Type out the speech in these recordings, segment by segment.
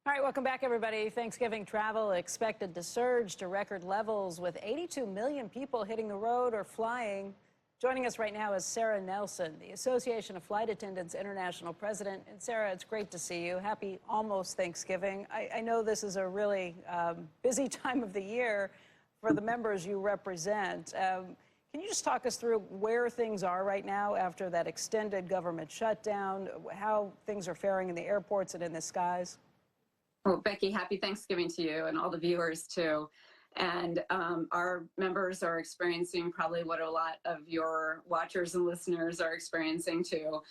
All right, welcome back, everybody. Thanksgiving travel expected to surge to record levels with 82 million people hitting the road or flying. Joining us right now is Sarah Nelson, the Association of Flight Attendants International President. And Sarah, it's great to see you. Happy almost Thanksgiving. I know this is a really busy time of the year for the members you represent. Can you just talk us through where things are right now after that extended government shutdown, how things are faring in the airports and in the skies? Well, Becky, happy Thanksgiving to you and all the viewers too. And our members are experiencing probably what a lot of your watchers and listeners are experiencing too.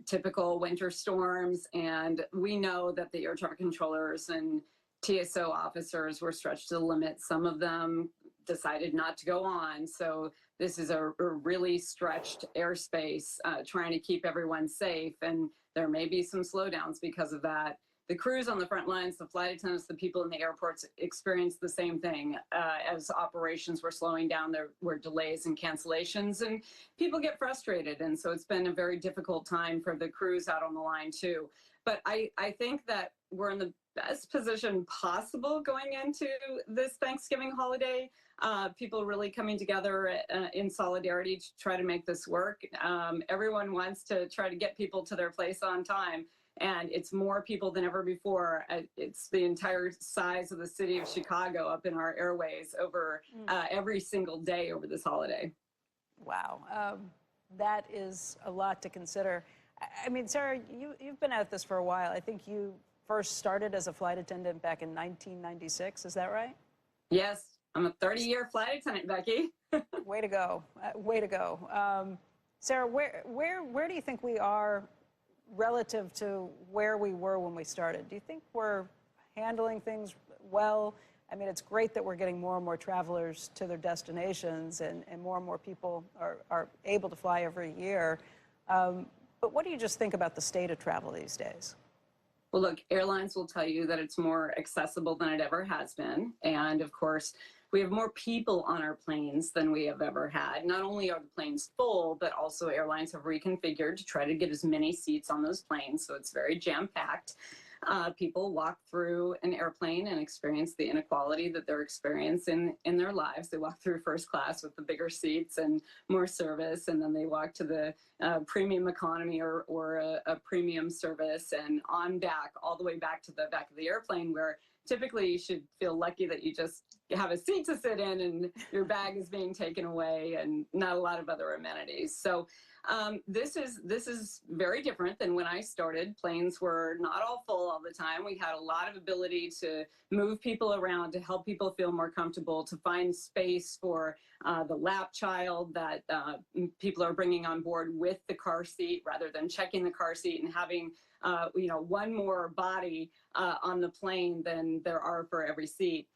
Typical winter storms. And we know that the air traffic controllers and TSO officers were stretched to the limit. Some of them decided not to go on. So this is a really stretched airspace, trying to keep everyone safe. And there may be some slowdowns because of that. The crews on the front lines, the flight attendants, the people in the airports experienced the same thing. As operations were slowing down, there were delays and cancellations, and people get frustrated. And so it's been a very difficult time for the crews out on the line too. But I think that we're in the best position possible going into this Thanksgiving holiday. People really coming together in solidarity to try to make this work. Everyone wants to try to get people to their place on time. And it's more people than ever before. It's the entire size of the city of Chicago up in our airways over every single day over this holiday. Wow, that is a lot to consider. I mean, Sarah, you've been at this for a while. I think you first started as a flight attendant back in 1996. Is that right? Yes, I'm a 30-year flight attendant, Becky. Way to go! Way to go, Sarah. Where do you think we are relative to where we were when we started? Do you think we're handling things well? I mean, it's great that we're getting more and more travelers to their destinations and more people are able to fly every year. But what do you just think about the state of travel these days? Well, look, airlines will tell you that it's more accessible than it ever has been. And of course, we have more people on our planes than we have ever had. Not only are the planes full, but also airlines have reconfigured to try to get as many seats on those planes. So it's very jam-packed. People walk through an airplane and experience the inequality that they're experiencing in their lives. They walk through first class with the bigger seats and more service, and then they walk to the premium economy or a premium service and on back, all the way back to the back of the airplane, where typically you should feel lucky that you just have a seat to sit in and your bag is being taken away and not a lot of other amenities. So this is very different than when I started. Planes were not all full all the time. We had a lot of ability to move people around, to help people feel more comfortable, to find space for the lap child that people are bringing on board with the car seat, rather than checking the car seat and having one more body on the plane than there are for every seat.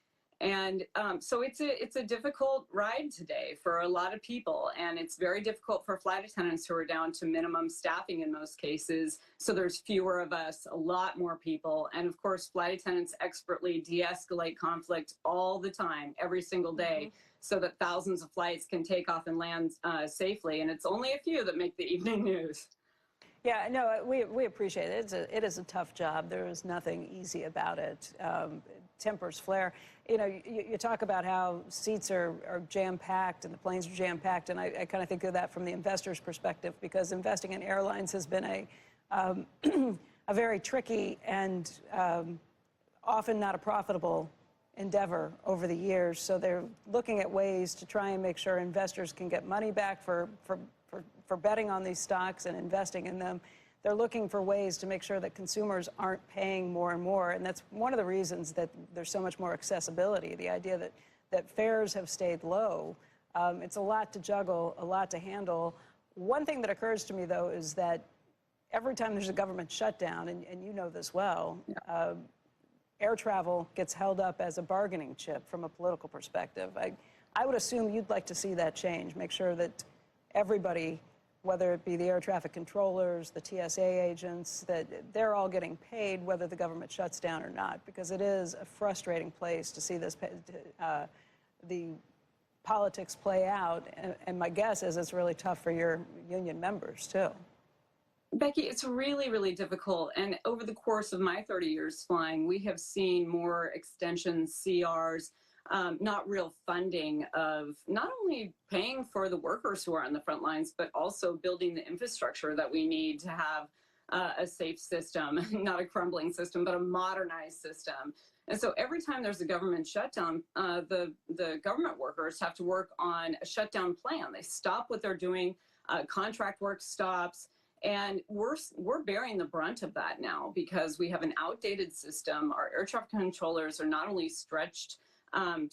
And so it's a difficult ride today for a lot of people, and it's very difficult for flight attendants who are down to minimum staffing in most cases. So there's fewer of us, a lot more people, and of course flight attendants expertly de-escalate conflict all the time, every single day, so that thousands of flights can take off and land safely. And it's only a few that make the evening news. Yeah, no, we appreciate it. It is a tough job. There is nothing easy about it. Tempers flare. You know, you talk about how seats are jam-packed and the planes are jam-packed, and I kind of think of that from the investor's perspective, because investing in airlines has been a very tricky and often not a profitable endeavor over the years. So they're looking at ways to try and make sure investors can get money back for betting on these stocks and investing in them. They're looking for ways to make sure that consumers aren't paying more and more. And that's one of the reasons that there's so much more accessibility, the idea that fares have stayed low. It's a lot to juggle, a lot to handle. One thing that occurs to me, though, is that every time there's a government shutdown, and you know this well, air travel gets held up as a bargaining chip from a political perspective. I would assume you'd like to see that change, make sure that everybody, whether it be the air traffic controllers, the TSA agents, that they're all getting paid whether the government shuts down or not, because it is a frustrating place to see this, the politics play out. And my guess is it's really tough for your union members, too. Becky, it's really, really difficult. And over the course of my 30 years flying, we have seen more extensions, CRs, not real funding of not only paying for the workers who are on the front lines, but also building the infrastructure that we need to have a safe system, not a crumbling system, but a modernized system. And so every time there's a government shutdown, the government workers have to work on a shutdown plan. They stop what they're doing, contract work stops, and we're bearing the brunt of that now because we have an outdated system. Our air traffic controllers are not only stretched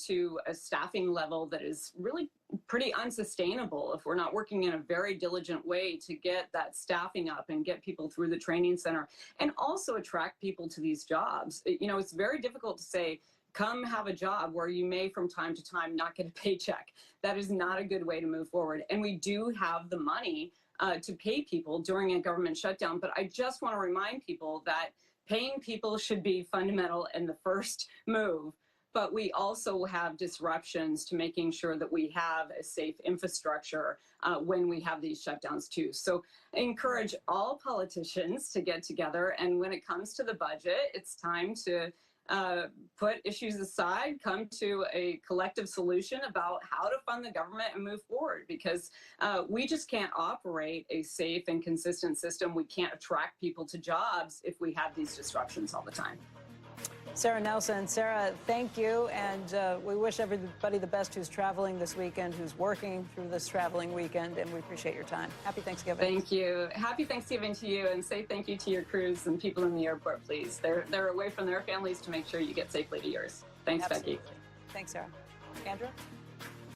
to a staffing level that is really pretty unsustainable if we're not working in a very diligent way to get that staffing up and get people through the training center and also attract people to these jobs. You know, it's very difficult to say, come have a job where you may from time to time not get a paycheck. That is not a good way to move forward. And we do have the money to pay people during a government shutdown. But I just want to remind people that paying people should be fundamental in the first move. But we also have disruptions to making sure that we have a safe infrastructure when we have these shutdowns too. So I encourage all politicians to get together. And when it comes to the budget, it's time to put issues aside, come to a collective solution about how to fund the government and move forward, because we just can't operate a safe and consistent system. We can't attract people to jobs if we have these disruptions all the time. Sarah Nelson. Sarah, thank you, and we wish everybody the best who's traveling this weekend, who's working through this traveling weekend, and we appreciate your time. Happy Thanksgiving. Thank you. Happy Thanksgiving to you, and say thank you to your crews and people in the airport, please. They're away from their families to make sure you get safely to yours. Thanks, Absolutely. Becky. Thanks, Sarah. Andrew?